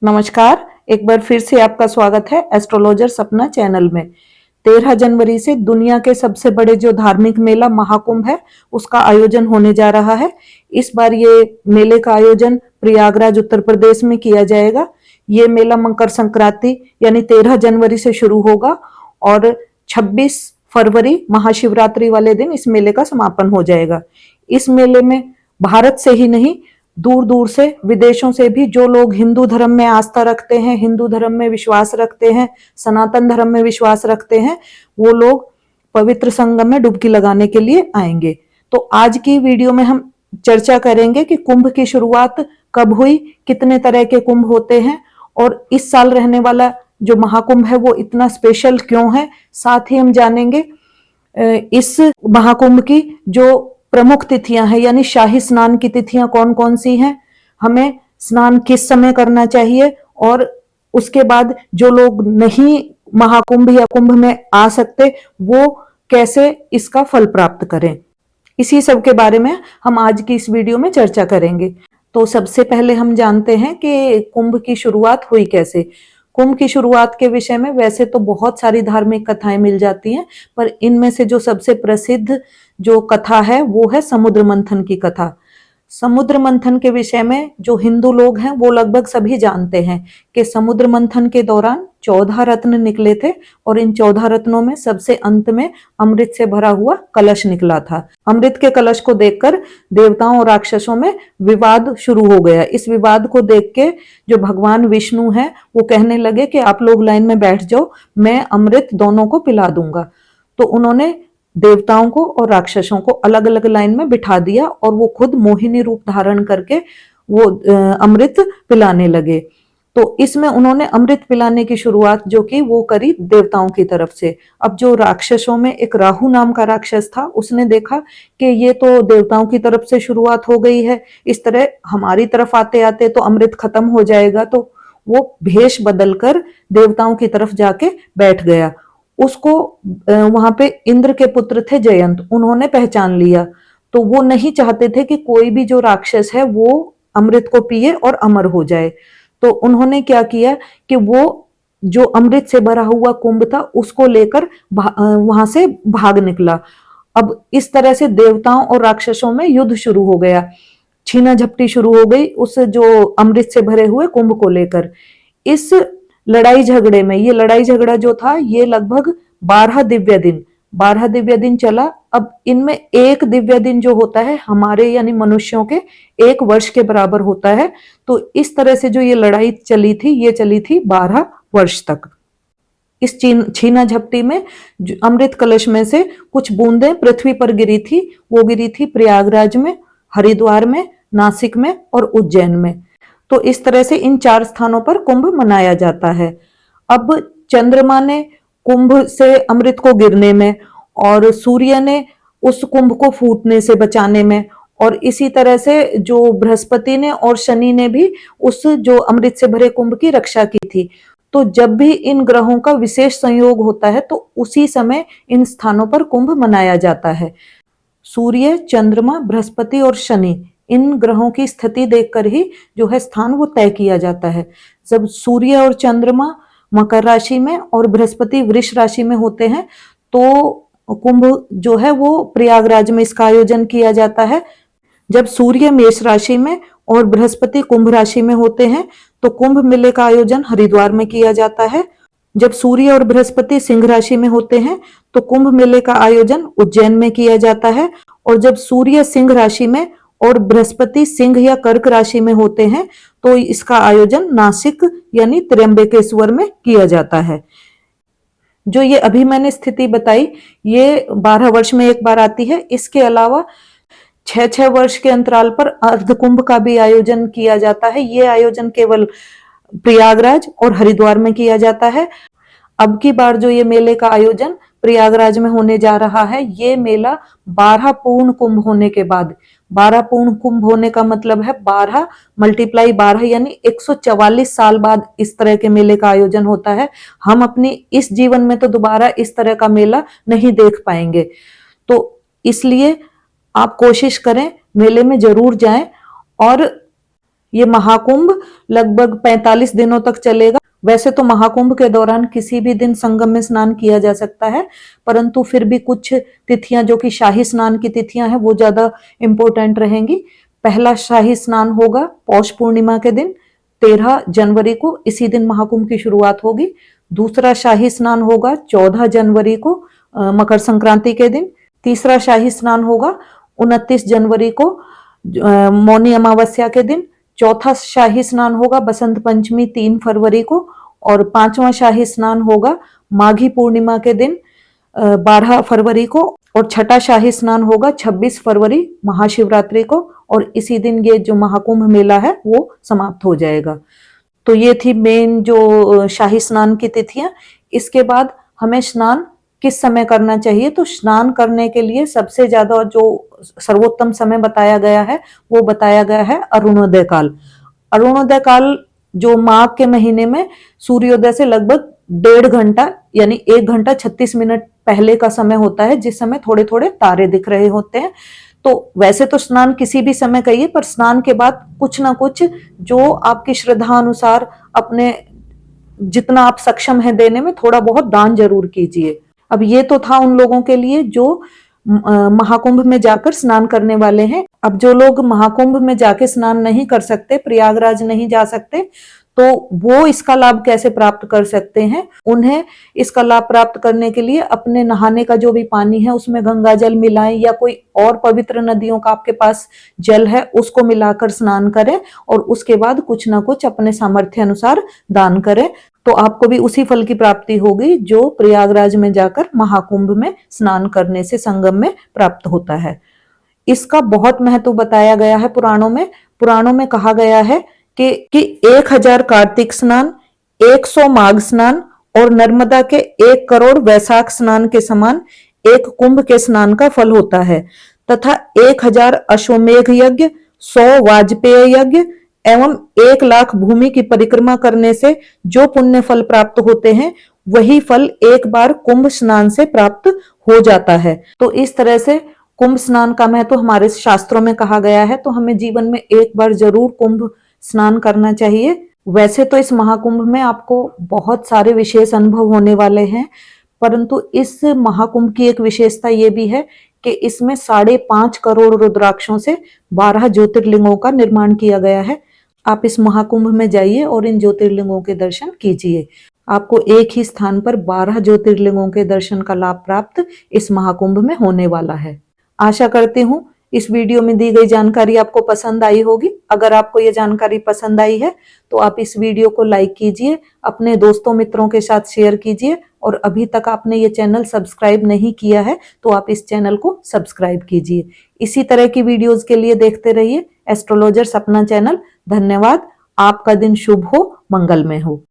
नमस्कार। एक बार फिर से आपका स्वागत है एस्ट्रोलॉजर सपना चैनल में। 13 जनवरी से दुनिया के सबसे बड़े जो धार्मिक मेला महाकुंभ है उसका आयोजन होने जा रहा है। इस बार ये मेले का आयोजन प्रयागराज उत्तर प्रदेश में किया जाएगा। ये मेला मकर संक्रांति यानी 13 जनवरी से शुरू होगा और 26 फरवरी महाशिवरात्रि वाले दिन इस मेले का समापन हो जाएगा। इस मेले में भारत से ही नहीं, दूर दूर से विदेशों से भी जो लोग हिंदू धर्म में आस्था रखते हैं, हिंदू धर्म में विश्वास रखते हैं, सनातन धर्म में विश्वास रखते हैं, वो लोग पवित्र संगम में डुबकी लगाने के लिए आएंगे। तो आज की वीडियो में हम चर्चा करेंगे कि कुंभ की शुरुआत कब हुई, कितने तरह के कुंभ होते हैं और इस साल रहने वाला जो महाकुंभ है वो इतना स्पेशल क्यों है। साथ ही हम जानेंगे इस महाकुंभ की जो प्रमुख तिथियां हैं यानी शाही स्नान की तिथियां कौन कौन सी हैं, हमें स्नान किस समय करना चाहिए और उसके बाद जो लोग नहीं महाकुंभ या कुंभ में आ सकते वो कैसे इसका फल प्राप्त करें। इसी सब के बारे में हम आज की इस वीडियो में चर्चा करेंगे। तो सबसे पहले हम जानते हैं कि कुंभ की शुरुआत हुई कैसे। कुंभ की शुरुआत के विषय में वैसे तो बहुत सारी धार्मिक कथाएं मिल जाती हैं, पर इनमें से जो सबसे प्रसिद्ध जो कथा है वो है समुद्र मंथन की कथा। समुद्र मंथन के विषय में जो हिंदू लोग हैं वो लगभग सभी जानते हैं कि समुद्र मंथन के दौरान 14 रत्न निकले थे और इन 14 रत्नों में सबसे अंत में अमृत से भरा हुआ कलश निकला था। अमृत के कलश को देखकर देवताओं और राक्षसों में विवाद शुरू हो गया। इस विवाद को देख के जो भगवान विष्णु है वो कहने लगे कि आप लोग लाइन में बैठ जाओ, मैं अमृत दोनों को पिला दूंगा। तो उन्होंने देवताओं को और राक्षसों को अलग अलग लाइन में बिठा दिया और वो खुद मोहिनी रूप धारण करके वो अमृत पिलाने लगे। तो इसमें उन्होंने अमृत पिलाने की शुरुआत जो की वो करी देवताओं की तरफ से। अब जो राक्षसों में एक राहु नाम का राक्षस था, उसने देखा कि ये तो देवताओं की तरफ से शुरुआत हो गई है, इस तरह हमारी तरफ आते आते तो अमृत खत्म हो जाएगा। तो वो भेष बदलकर देवताओं की तरफ जाके बैठ गया। उसको वहां पे इंद्र के पुत्र थे जयंत, उन्होंने पहचान लिया। तो वो नहीं चाहते थे कि कोई भी जो राक्षस है वो अमृत को पिए और अमर हो जाए। तो उन्होंने क्या किया कि वो जो अमृत से भरा हुआ कुंभ था उसको लेकर वहां से भाग निकला। अब इस तरह से देवताओं और राक्षसों में युद्ध शुरू हो गया, छीना झपटी शुरू हो गई उस जो अमृत से भरे हुए कुंभ को लेकर। इस लड़ाई झगड़े में, ये लड़ाई झगड़ा जो था ये लगभग 12 दिव्य दिन चला। अब इनमें एक दिव्य दिन जो होता है हमारे यानी मनुष्यों के 1 वर्ष के बराबर होता है। तो इस तरह से जो ये लड़ाई चली थी ये चली थी 12 वर्ष तक। इस छीना झपटी में अमृत कलश में से कुछ बूंदें पृथ्वी पर गिरी थी। वो गिरी थी प्रयागराज में, हरिद्वार में, नासिक में और उज्जैन में। तो इस तरह से इन 4 स्थानों पर कुंभ मनाया जाता है। अब चंद्रमा ने कुंभ से अमृत को गिरने में और सूर्य ने उस कुंभ को फूटने से बचाने में, और इसी तरह से जो बृहस्पति ने और शनि ने भी उस जो अमृत से भरे कुंभ की रक्षा की थी। तो जब भी इन ग्रहों का विशेष संयोग होता है तो उसी समय इन स्थानों पर कुंभ मनाया जाता है। सूर्य, चंद्रमा, बृहस्पति और शनि, इन ग्रहों की स्थिति देखकर ही जो है स्थान वो तय किया जाता है। जब सूर्य और चंद्रमा मकर राशि में और बृहस्पति वृष राशि में होते हैं तो कुंभ जो है वो प्रयागराज में इसका आयोजन किया जाता है। जब सूर्य मेष राशि में और बृहस्पति कुंभ राशि में होते हैं तो कुंभ मेले का आयोजन हरिद्वार में किया जाता है। जब सूर्य और बृहस्पति सिंह राशि में होते हैं तो कुंभ मेले का आयोजन उज्जैन में किया जाता है। और जब सूर्य सिंह राशि में और बृहस्पति सिंह या कर्क राशि में होते हैं तो इसका आयोजन नासिक यानी त्र्यंबकेश्वर में किया जाता है। जो ये अभी मैंने स्थिति बताई ये 12 वर्ष में एक बार आती है। इसके अलावा 6-6 वर्ष के अंतराल पर अर्धकुंभ का भी आयोजन किया जाता है। ये आयोजन केवल प्रयागराज और हरिद्वार में किया जाता है। अब की बार जो ये मेले का आयोजन प्रयागराज में होने जा रहा है, ये मेला 12 पूर्ण कुंभ होने के बाद, 12 पूर्ण कुंभ होने का मतलब है 12 × 12 यानी 144 साल बाद इस तरह के मेले का आयोजन होता है। हम अपनी इस जीवन में तो दोबारा इस तरह का मेला नहीं देख पाएंगे। तो इसलिए आप कोशिश करें मेले में जरूर जाएं और ये महाकुंभ लगभग 45 दिनों तक चलेगा। वैसे तो महाकुंभ के दौरान किसी भी दिन संगम में स्नान किया जा सकता है, परंतु फिर भी कुछ तिथियां जो कि शाही स्नान की तिथियां हैं वो ज्यादा इंपॉर्टेंट रहेंगी। पहला शाही स्नान होगा पौष पूर्णिमा के दिन 13 जनवरी को, इसी दिन महाकुंभ की शुरुआत होगी। दूसरा शाही स्नान होगा 14 जनवरी को मकर संक्रांति के दिन। तीसरा शाही स्नान होगा 29 जनवरी को मौनी अमावस्या के दिन। चौथा शाही स्नान होगा बसंत पंचमी 3 फरवरी को, और पांचवा शाही स्नान होगा माघी पूर्णिमा के दिन 12 फरवरी को, और छठा शाही स्नान होगा 26 फरवरी महाशिवरात्रि को, और इसी दिन ये जो महाकुंभ मेला है वो समाप्त हो जाएगा। तो ये थी मेन जो शाही स्नान की तिथियां। इसके बाद हमें स्नान किस समय करना चाहिए, तो स्नान करने के लिए सबसे ज्यादा जो सर्वोत्तम समय बताया गया है वो बताया गया है अरुणोदय काल। अरुणोदय काल जो माघ के महीने में सूर्योदय से लगभग 1.5 घंटा यानी 1 घंटा 36 मिनट पहले का समय होता है, जिस समय थोड़े थोड़े तारे दिख रहे होते हैं। तो वैसे तो स्नान किसी भी समय करिए, पर स्नान के बाद कुछ ना कुछ जो आपकी श्रद्धा अनुसार अपने जितना आप सक्षम है देने में थोड़ा बहुत दान जरूर कीजिए। अब ये तो था उन लोगों के लिए जो महाकुंभ में जाकर स्नान करने वाले हैं। अब जो लोग महाकुंभ में जाके स्नान नहीं कर सकते, प्रयागराज नहीं जा सकते, तो वो इसका लाभ कैसे प्राप्त कर सकते हैं? उन्हें इसका लाभ प्राप्त करने के लिए अपने नहाने का जो भी पानी है उसमें गंगा जल मिलाएं, या कोई और पवित्र नदियों का आपके पास जल है उसको मिलाकर स्नान करें, और उसके बाद कुछ ना कुछ अपने सामर्थ्य अनुसार दान करें। तो आपको भी उसी फल की प्राप्ति होगी जो प्रयागराज में जाकर महाकुंभ में स्नान करने से संगम में प्राप्त होता है। इसका बहुत महत्व बताया गया है पुराणों में। पुराणों में कहा गया है कि 1000 कार्तिक स्नान, 100 माघ स्नान और नर्मदा के 1 करोड़ वैशाख स्नान के समान एक कुंभ के स्नान का फल होता है, तथा 1000 अश्वमेघ यज्ञ, 100 वाजपेय यज्ञ एवं 1 लाख भूमि की परिक्रमा करने से जो पुण्य फल प्राप्त होते हैं वही फल एक बार कुंभ स्नान से प्राप्त हो जाता है। तो इस तरह से कुंभ स्नान का महत्व हमारे शास्त्रों में कहा गया है। तो हमें जीवन में एक बार जरूर कुंभ स्नान करना चाहिए। वैसे तो इस महाकुंभ में आपको बहुत सारे विशेष अनुभव होने वाले हैं, परंतु इस महाकुंभ की एक विशेषता ये भी है कि इसमें 5.5 करोड़ रुद्राक्षों से 12 ज्योतिर्लिंगों का निर्माण किया गया है। आप इस महाकुंभ में जाइए और इन ज्योतिर्लिंगों के दर्शन कीजिए। आपको एक ही स्थान पर 12 ज्योतिर्लिंगों के दर्शन का लाभ प्राप्त इस महाकुंभ में होने वाला है। आशा करती हूँ इस वीडियो में दी गई जानकारी आपको पसंद आई होगी। अगर आपको ये जानकारी पसंद आई है तो आप इस वीडियो को लाइक कीजिए, अपने दोस्तों मित्रों के साथ शेयर कीजिए, और अभी तक आपने ये चैनल सब्सक्राइब नहीं किया है तो आप इस चैनल को सब्सक्राइब कीजिए। इसी तरह की वीडियोस के लिए देखते रहिए एस्ट्रोलॉजर सपना चैनल। धन्यवाद। आपका दिन शुभ हो, मंगलमय हो।